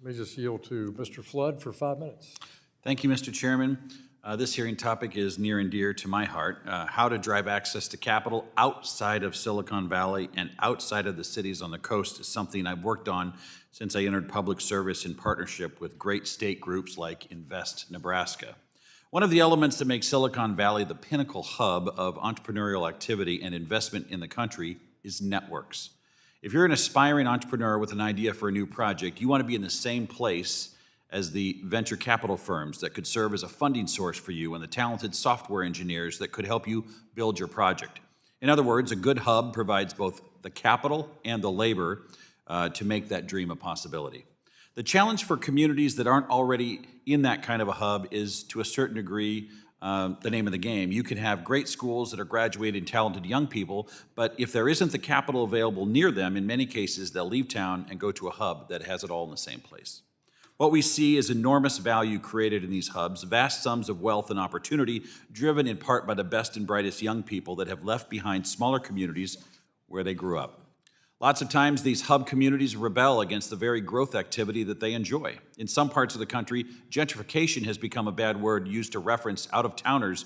Let me just yield to Mr. Flood for 5 minutes. Thank you, Mr. Chairman. This hearing topic is near and dear to my heart. How to drive access to capital outside of Silicon Valley and outside of the cities on the coast is something I've worked on since I entered public service in partnership with great state groups like Invest Nebraska. One of the elements that makes Silicon Valley the pinnacle hub of entrepreneurial activity and investment in the country is networks. If you're an aspiring entrepreneur with an idea for a new project, you want to be in the same place as the venture capital firms that could serve as a funding source for you and the talented software engineers that could help you build your project. In other words, a good hub provides both the capital and the labor to make that dream a possibility. The challenge for communities that aren't already in that kind of a hub is, to a certain degree, the name of the game. You can have great schools that are graduating talented young people, but if there isn't the capital available near them, in many cases, they'll leave town and go to a hub that has it all in the same place. What we see is enormous value created in these hubs, vast sums of wealth and opportunity, driven in part by the best and brightest young people that have left behind smaller communities where they grew up. Lots of times, these hub communities rebel against the very growth activity that they enjoy. In some parts of the country, gentrification has become a bad word used to reference out-of-towners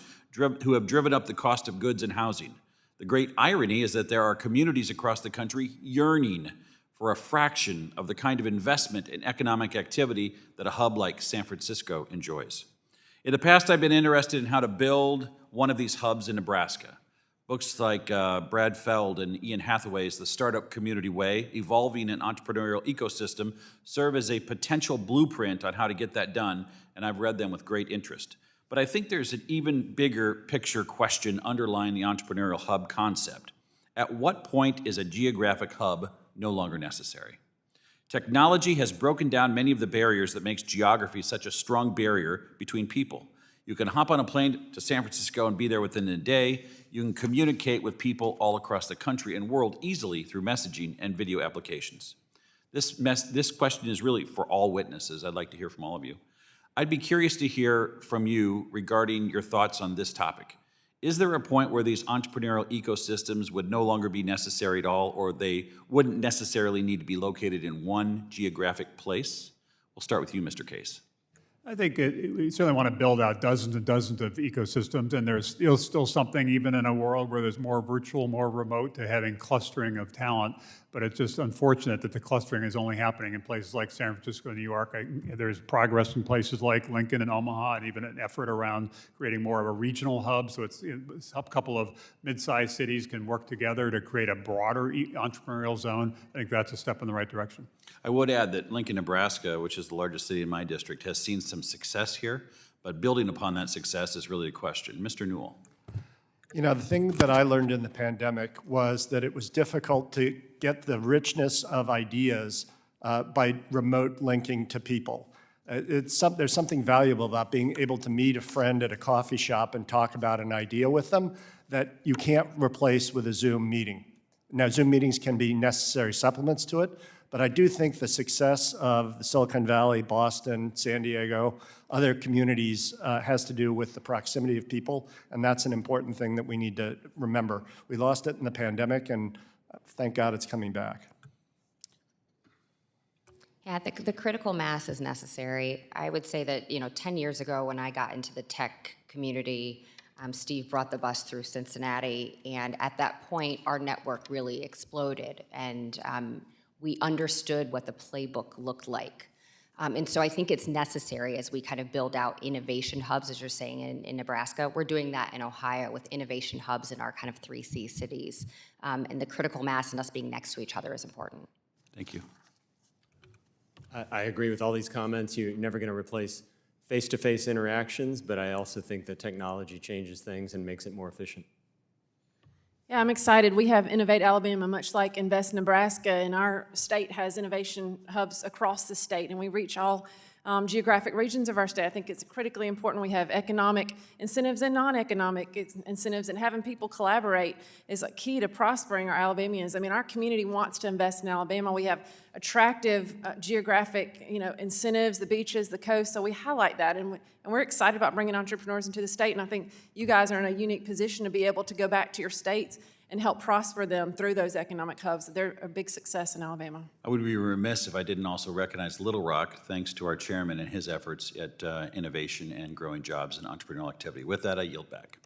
who have driven up the cost of goods and housing. The great irony is that there are communities across the country yearning for a fraction of the kind of investment and economic activity that a hub like San Francisco enjoys. In the past, I've been interested in how to build one of these hubs in Nebraska. Books like Brad Feld and Ian Hathaway's The Startup Community Way, Evolving an Entrepreneurial Ecosystem, serve as a potential blueprint on how to get that done, and I've read them with great interest. But I think there's an even bigger picture question underlying the entrepreneurial hub concept. At what point is a geographic hub no longer necessary? Technology has broken down many of the barriers that makes geography such a strong barrier between people. You can hop on a plane to San Francisco and be there within a day. You can communicate with people all across the country and world easily through messaging and video applications. This question is really for all witnesses. I'd like to hear from all of you. I'd be curious to hear from you regarding your thoughts on this topic. Is there a point where these entrepreneurial ecosystems would no longer be necessary at all, or they wouldn't necessarily need to be located in one geographic place? We'll start with you, Mr. Case. I think we certainly want to build out dozens and dozens of ecosystems, and there's still something, even in a world where there's more virtual, more remote, to having clustering of talent. But it's just unfortunate that the clustering is only happening in places like San Francisco and New York. There's progress in places like Lincoln and Omaha, and even an effort around creating more of a regional hub. So it's a couple of mid-sized cities can work together to create a broader entrepreneurial zone. I think that's a step in the right direction. I would add that Lincoln, Nebraska, which is the largest city in my district, has seen some success here, but building upon that success is really the question. Mr. Newell. You know, the thing that I learned in the pandemic was that it was difficult to get the richness of ideas by remote linking to people. There's something valuable about being able to meet a friend at a coffee shop and talk about an idea with them that you can't replace with a Zoom meeting. Now, Zoom meetings can be necessary supplements to it, but I do think the success of the Silicon Valley, Boston, San Diego, other communities has to do with the proximity of people, and that's an important thing that we need to remember. We lost it in the pandemic, and thank God it's coming back. Yeah, the critical mass is necessary. I would say that, 10 years ago when I got into the tech community, Steve brought the bus through Cincinnati, and at that point, our network really exploded, and we understood what the playbook looked like. And so I think it's necessary as we kind of build out innovation hubs, as you're saying, in Nebraska. We're doing that in Ohio with innovation hubs in our kind of 3C cities. And the critical mass and us being next to each other is important. Thank you. I agree with all these comments. You're never going to replace face-to-face interactions, but I also think that technology changes things and makes it more efficient. Yeah, I'm excited. We have Innovate Alabama, much like Invest Nebraska, and our state has innovation hubs across the state, and we reach all geographic regions of our state. I think it's critically important we have economic incentives and non-economic incentives, and having people collaborate is a key to prospering our Alabamians. I mean, our community wants to invest in Alabama. We have attractive geographic, incentives, the beaches, the coast, so we highlight that, and we're excited about bringing entrepreneurs into the state, and I think you guys are in a unique position to be able to go back to your states and help prosper them through those economic hubs. They're a big success in Alabama. I would be remiss if I didn't also recognize Little Rock, thanks to our chairman and his efforts at innovation and growing jobs and entrepreneurial activity. With that, I yield back.